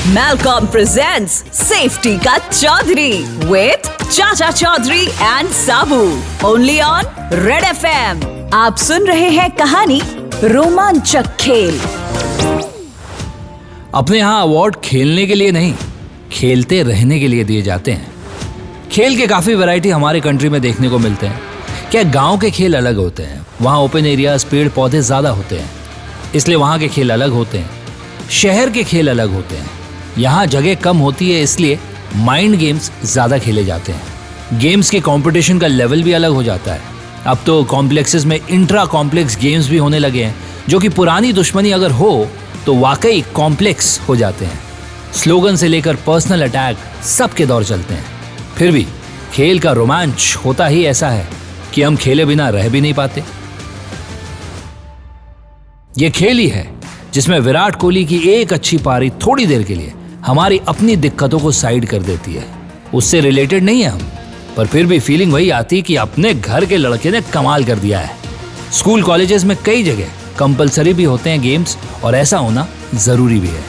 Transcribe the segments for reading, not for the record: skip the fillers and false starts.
Malcolm presents Safety का Chaudhary with चाचा Chaudhary and Sabu only on Red FM। आप सुन रहे हैं कहानी रोमांचक खेल। अपने यहाँ अवार्ड खेलने के लिए नहीं, खेलते रहने के लिए दिए जाते हैं। खेल के काफी वैरायटी हमारे कंट्री में देखने को मिलते हैं। क्या गांव के खेल अलग होते हैं, वहाँ ओपन एरियाज पेड़ पौधे ज्यादा होते हैं, इसलिए वहाँ के खेल अलग होते हैं। शहर के खेल अलग होते हैं, यहाँ जगह कम होती है, इसलिए माइंड गेम्स ज्यादा खेले जाते हैं। गेम्स के कंपटीशन का लेवल भी अलग हो जाता है। अब तो कॉम्प्लेक्सेस में इंट्रा कॉम्प्लेक्स गेम्स भी होने लगे हैं, जो कि पुरानी दुश्मनी अगर हो तो वाकई कॉम्प्लेक्स हो जाते हैं। स्लोगन से लेकर पर्सनल अटैक सबके दौर चलते हैं। फिर भी खेल का रोमांच होता ही ऐसा है कि हम खेले बिना रह भी नहीं पाते। ये खेल ही है जिसमें विराट कोहली की एक अच्छी पारी थोड़ी देर के लिए हमारी अपनी दिक्कतों को साइड कर देती है। उससे रिलेटेड नहीं है हम, पर फिर भी फीलिंग वही आती कि अपने घर के लड़के ने कमाल कर दिया है। स्कूल कॉलेजेस में कई जगह कंपलसरी भी होते हैं गेम्स, और ऐसा होना जरूरी भी है।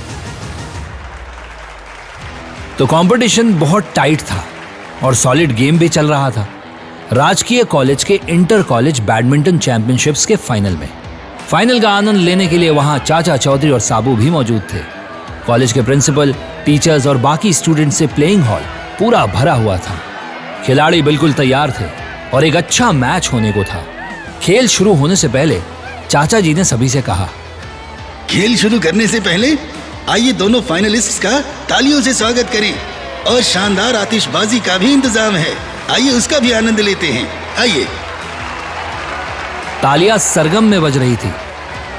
तो कंपटीशन बहुत टाइट था और सॉलिड गेम भी चल रहा था। राजकीय कॉलेज के इंटर कॉलेज बैडमिंटन चैंपियनशिप्स के फाइनल में। फाइनल का आनंद लेने के लिए वहां चाचा चौधरी और साबू भी मौजूद थे। कॉलेज के प्रिंसिपल, टीचर्स और बाकी स्टूडेंट से प्लेइंग हॉल पूरा भरा हुआ था। खिलाड़ी बिल्कुल तैयार थे और एक अच्छा मैच होने को था। खेल शुरू होने से पहले चाचा जी ने सभी से कहा, खेल शुरू करने से पहले आइए दोनों फाइनलिस्ट्स का तालियों से स्वागत करें, और शानदार आतिशबाजी का भी इंतजाम है, आइए उसका भी आनंद लेते हैं। आइए। तालियां सरगम में बज रही थी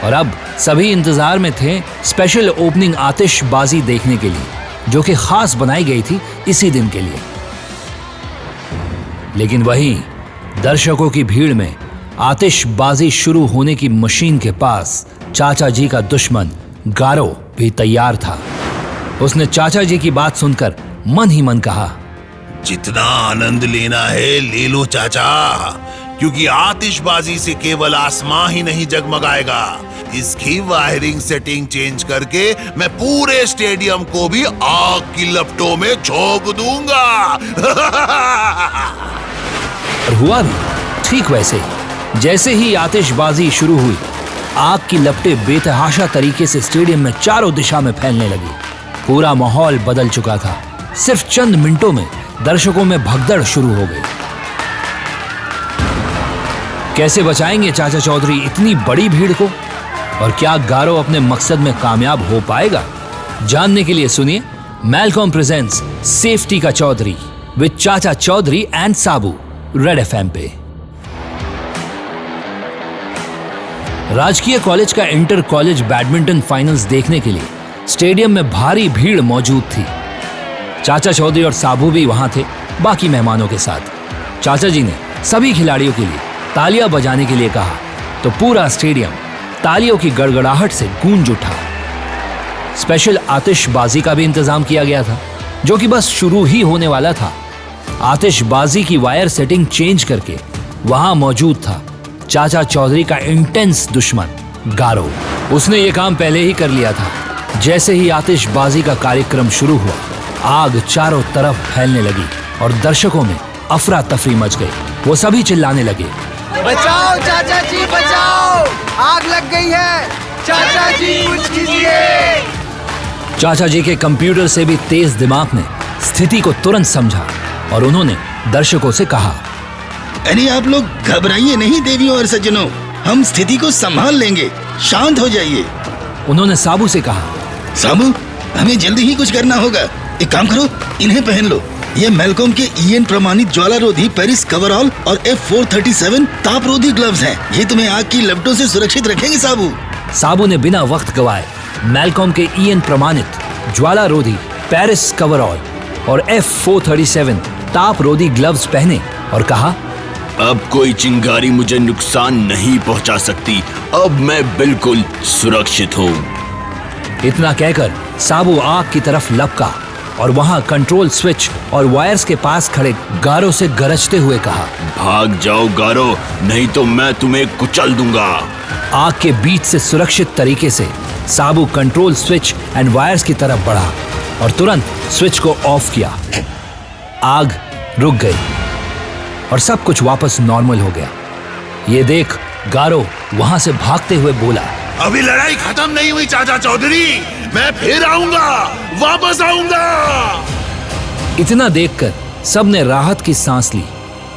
और अब सभी इंतजार में थे स्पेशल ओपनिंग आतिशबाजी देखने के लिए, जो कि खास बनाई गई थी इसी दिन के लिए। लेकिन वहीं दर्शकों की भीड़ में आतिशबाजी शुरू होने की मशीन के पास चाचा जी का दुश्मन गारो भी तैयार था। उसने चाचा जी की बात सुनकर मन ही मन कहा, जितना आनंद लेना है ले लो चाचा, क्योंकि आतिशबाजी से केवल आसमां ही नहीं जगमगाएगा, इसकी वायरिंग सेटिंग चेंज करके मैं पूरे स्टेडियम को भी आग की लपटों में झोंक दूंगा। और हुआ भी ठीक वैसे ही। जैसे ही आतिशबाजी शुरू हुई, आग की लपटें बेतहाशा तरीके से स्टेडियम में चारों दिशा में फैलने लगी। पूरा माहौल बदल चुका था। सिर्फ चंद मिनटों में दर्शकों में भगदड़ शुरू हो गई। कैसे बचाएंगे चाचा चौधरी इतनी बड़ी भीड़ को, और क्या गारो अपने मकसद में कामयाब हो पाएगा? जानने के लिए सुनिए मैलकॉम प्रेजेंट्स सेफ्टी का Chaudhary with Chacha Chaudhary and Sabu, red FM पे। राजकीय कॉलेज का इंटर कॉलेज बैडमिंटन फाइनल्स देखने के लिए स्टेडियम में भारी भीड़ मौजूद थी। चाचा चौधरी और साबू भी वहां थे बाकी मेहमानों के साथ। चाचा जी ने सभी खिलाड़ियों के लिए तालियां बजाने के लिए कहा तो पूरा स्टेडियम तालियों की गड़गड़ाहट से गूंज उठा। स्पेशल आतिशबाजी का भी इंतजाम किया गया था, जो कि बस शुरू ही होने वाला था। आतिशबाजी की वायर सेटिंग चेंज करके वहां मौजूद था चाचा चौधरी का इंटेंस दुश्मन गारो। उसने ये काम पहले ही कर लिया था। जैसे ही आतिशबाजी का कार्यक्रम शुरू हुआ, आग चारों तरफ फैलने लगी और दर्शकों में अफरा तफरी मच गई। वो सभी चिल्लाने लगे, बचाओ चाचा जी बचाओ, आग लग गई है, चाचा जी कुछ कीजिए। चाचा जी के कंप्यूटर से भी तेज दिमाग ने स्थिति को तुरंत समझा और उन्होंने दर्शकों से कहा, अरे आप लोग घबराइए नहीं देवियों और सज्जनों, हम स्थिति को संभाल लेंगे, शांत हो जाइए। उन्होंने साबू से कहा, साबू हमें जल्दी ही कुछ करना होगा, एक काम करो, इन्हें पहन लो। ये मैलकॉम के EN प्रमाणित ज्वालारोधी पेरिस कवरऑल और F437 तापरोधी ग्लव्स हैं। ये तुम्हें आग की लपटों से सुरक्षित रखेंगे साबू। साबू ने बिना वक्त गवाए मैलकॉम के EN प्रमाणित ज्वालारोधी पेरिस कवरऑल और F437 तापरोधी ग्लव्स पहने और कहा, अब कोई चिंगारी मुझे नुकसान नहीं पहुंचा सकती, अब मैं बिल्कुल सुरक्षित हूँ। इतना कहकर साबू आग की तरफ लपका और वहां कंट्रोल स्विच और वायर्स के पास खड़े गारो से गरजते हुए कहा, भाग जाओ गारो, नहीं तो मैं तुम्हें कुचल दूंगा। आग के बीच से सुरक्षित तरीके से साबू कंट्रोल स्विच एंड वायर्स की तरफ बढ़ा और तुरंत स्विच को ऑफ किया। आग रुक गई और सब कुछ वापस नॉर्मल हो गया। ये देख गारो वहां से भागते हुए बोला, अभी लड़ाई खत्म नहीं हुई चाचा चौधरी, मैं फिर आऊंगा, वापस आऊंगा। इतना देखकर सबने राहत की सांस ली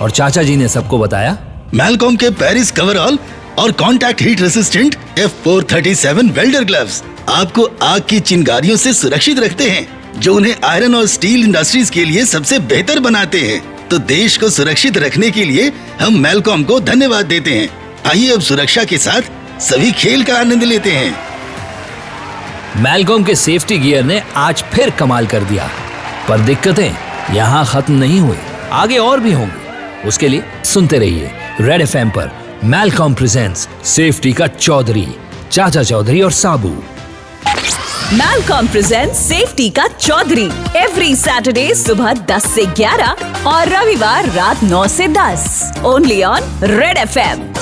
और चाचा जी ने सबको बताया, मैलकॉम के पेरिस कवरऑल और contact heat resistant F437 welder gloves आपको आग की चिंगारियों से सुरक्षित रखते हैं, जो उन्हें आयरन और स्टील इंडस्ट्रीज के लिए सबसे बेहतर बनाते हैं। तो देश को सुरक्षित रखने के लिए हम मैलकॉम को धन्यवाद देते हैं। आइए अब सुरक्षा के साथ सभी खेल का आनंद लेते हैं। मैलकॉम के सेफ्टी गियर ने आज फिर कमाल कर दिया, पर दिक्कतें यहाँ खत्म नहीं हुई, आगे और भी होंगी। उसके लिए सुनते रहिए रेड FM पर मैलकॉम प्रेजेंट्स सेफ्टी का चौधरी, चाचा चौधरी और साबू। मैलकॉम प्रेजेंट्स सेफ्टी का चौधरी एवरी सैटरडे सुबह 10 से 11 और रविवार रात 9 से 10 ओनली ऑन रेड FM।